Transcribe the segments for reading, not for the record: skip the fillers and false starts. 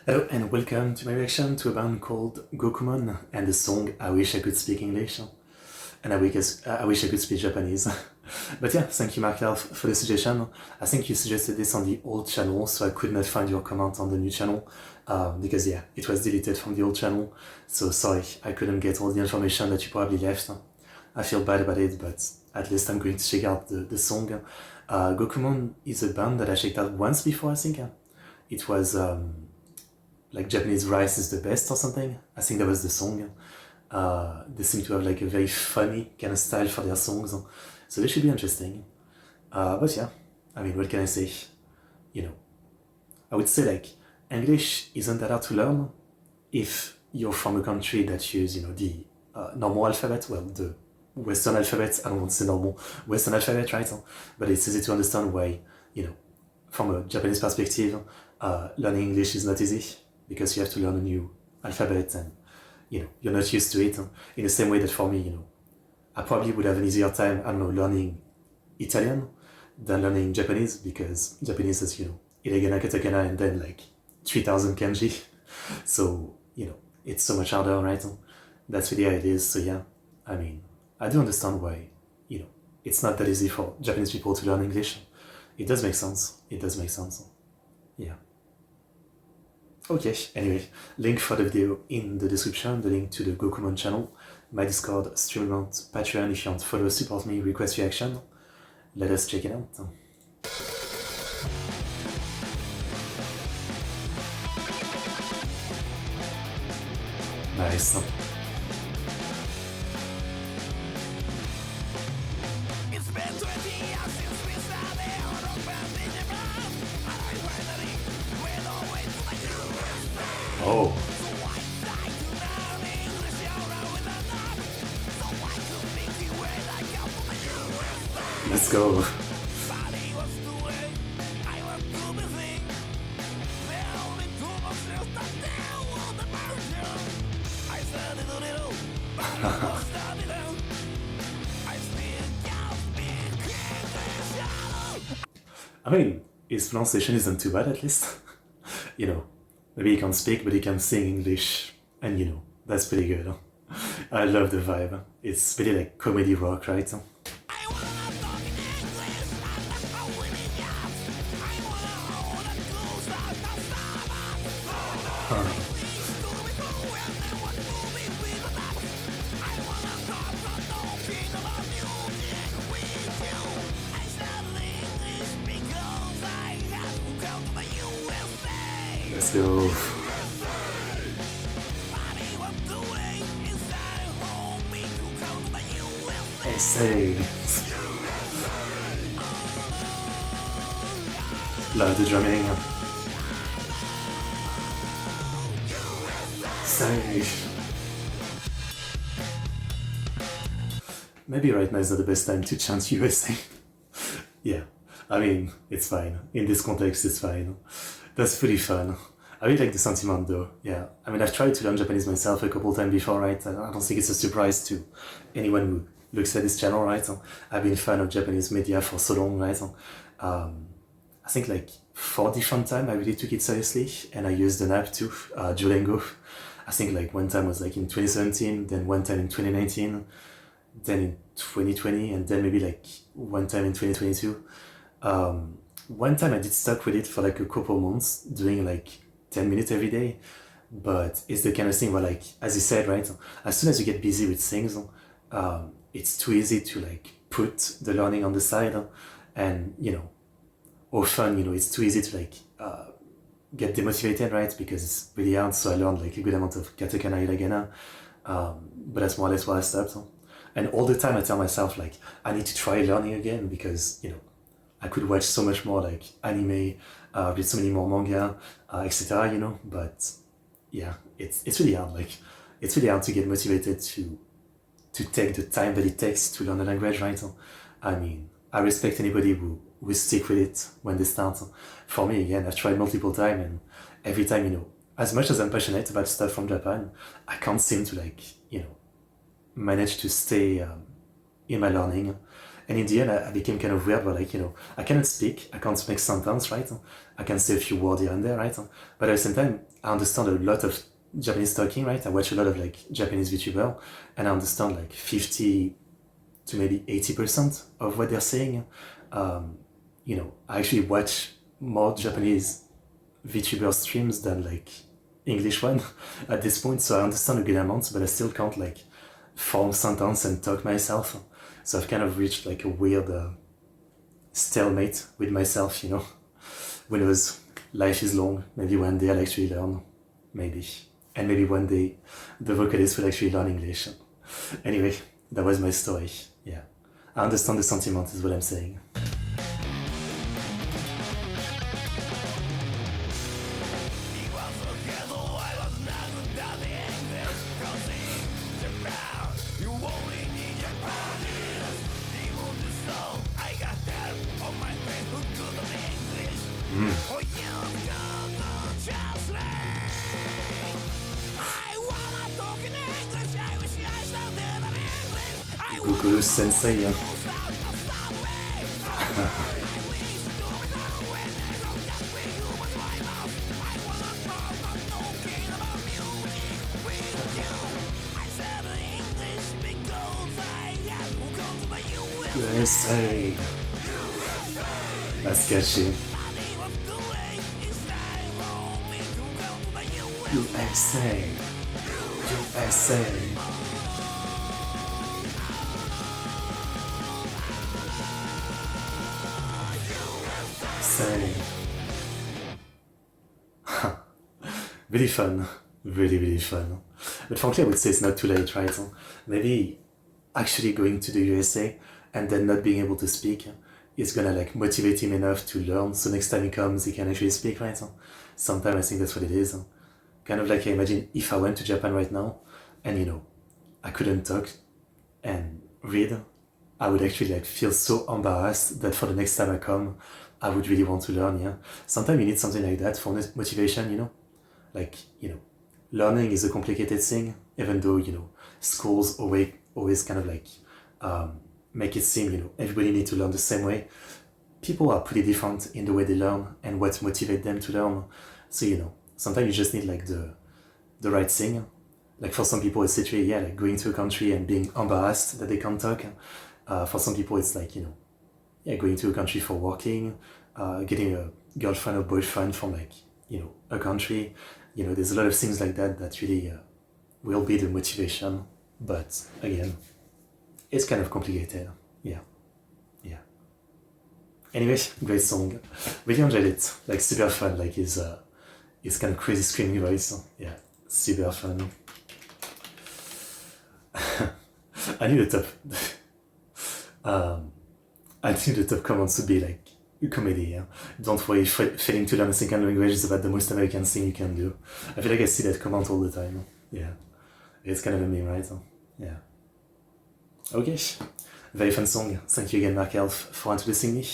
Hello and welcome to my reaction to a band called GOKUMON and the song I Wish I Could Speak English. And I wish I could speak Japanese. But yeah, thank you Mark for the suggestion. I think you suggested this on the old channel, so I could not find your comment on the new channel. Because yeah, it was deleted from the old channel. So sorry, I couldn't get all the information that you probably left. I feel bad about it, but at least I'm going to check out the song. GOKUMON is a band that I checked out once before, I think. It was like Japanese rice is the best or something. I think that was the song. They seem to have like a very funny kind of style for their songs, so they should be interesting. But yeah, I mean, what can I say? You know, I would say like English isn't that hard to learn if you're from a country that uses, the normal alphabet, well, the Western alphabet. I don't want to say normal, Western alphabet, right? But it's easy to understand why, from a Japanese perspective, learning English is not easy, because you have to learn a new alphabet and you're not used to it. In the same way that for me, I probably would have an easier time, I don't know, learning Italian than learning Japanese, because Japanese is, hiragana, katakana, and then like 3000 kanji. So, it's so much harder, right? That's really how it is. So yeah, I mean, I do understand why, it's not that easy for Japanese people to learn English. It does make sense. It does make sense. Yeah. Okay, anyway, link for the video in the description, the link to the GOKUMON channel, my Discord, stream account, Patreon if you want to follow, support me, request reaction. Let us check it out. Nice. Oh. Let's go. I mean, his pronunciation isn't too bad, at least. Maybe he can speak, but he can sing English, and that's pretty good. I love the vibe. It's pretty like comedy rock, right? Let's go. Say. Love the drumming. Say. Maybe right now is not the best time to chant USA. Yeah, I mean, it's fine. In this context, it's fine. That's pretty fun. I really like the sentiment though, yeah. I mean, I've tried to learn Japanese myself a couple times before, right? I don't think it's a surprise to anyone who looks at this channel, right? I've been a fan of Japanese media for so long, right? I think like 4 different times I really took it seriously, and I used an app too, Duolingo. I think like one time was like in 2017, then one time in 2019, then in 2020, and then maybe like one time in 2022. One time I did stuck with it for like a couple months, doing like 10 minutes every day, but it's the kind of thing where, like, as you said, right, as soon as you get busy with things, it's too easy to like put the learning on the side, and often it's too easy to like get demotivated, right, because it's really hard. So I learned like a good amount of katakana, hiragana, but that's more or less why I stopped. And all the time I tell myself like I need to try learning again, because I could watch so much more like anime, read so many more manga, etc. But yeah, it's really hard. Like, it's really hard to get motivated to take the time that it takes to learn a language, right? I mean, I respect anybody who stick with it when they start. For me, again, I've tried multiple times, and every time, as much as I'm passionate about stuff from Japan, I can't seem to like, manage to stay in my learning. And in the end, I became kind of weird, but like, I cannot speak, I can't make sentence, right? I can say a few words here and there, right? But at the same time, I understand a lot of Japanese talking, right? I watch a lot of like Japanese VTuber, and I understand like 50 to maybe 80% of what they're saying. I actually watch more Japanese VTuber streams than like English one at this point, so I understand a good amount, but I still can't like form sentence and talk myself. So I've kind of reached like a weird stalemate with myself, when it was life is long, maybe one day I'll actually learn, maybe. And maybe one day the vocalist will actually learn English. Anyway, that was my story, yeah. I understand the sentiment is what I'm saying. Goku Sensei, yeah. USA. That's catchy. USA. USA. Say. Really fun. Really fun. But frankly, I would say it's not too late, right? Maybe actually going to the USA and then not being able to speak is gonna like motivate him enough to learn, so next time he comes he can actually speak, right? Sometimes I think that's what it is. Kind of like I imagine if I went to Japan right now and I couldn't talk and read, I would actually like feel so embarrassed that for the next time I come I would really want to learn, yeah. Sometimes you need something like that for motivation, like, learning is a complicated thing, even though, schools always kind of like make it seem, everybody needs to learn the same way. People are pretty different in the way they learn and what motivates them to learn. So, sometimes you just need like the right thing. Like for some people it's literally, like going to a country and being embarrassed that they can't talk. For some people it's like, going to a country for working, getting a girlfriend or boyfriend from like, a country. There's a lot of things like that that really will be the motivation. But again, it's kind of complicated. Yeah. Anyway, great song. Really enjoyed it. Like super fun. Like his kind of crazy screaming voice. Yeah, super fun. I knew the top comments would be like comedy, yeah. Don't worry, failing to learn a second language is about the most American thing you can do. I feel like I see that comment all the time. Yeah. It's kind of a meme, right? Yeah. Okay. Very fun song. Thank you again, Mark Elf, for introducing me.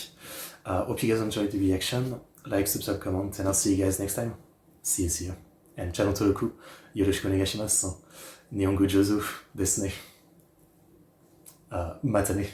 Hope you guys enjoyed the reaction. Like, subscribe, comment, and I'll see you guys next time. See you. And channel Toroku. Yoroshiku onegaishimasu. Nihongo Jozu desu ne. Mata ne.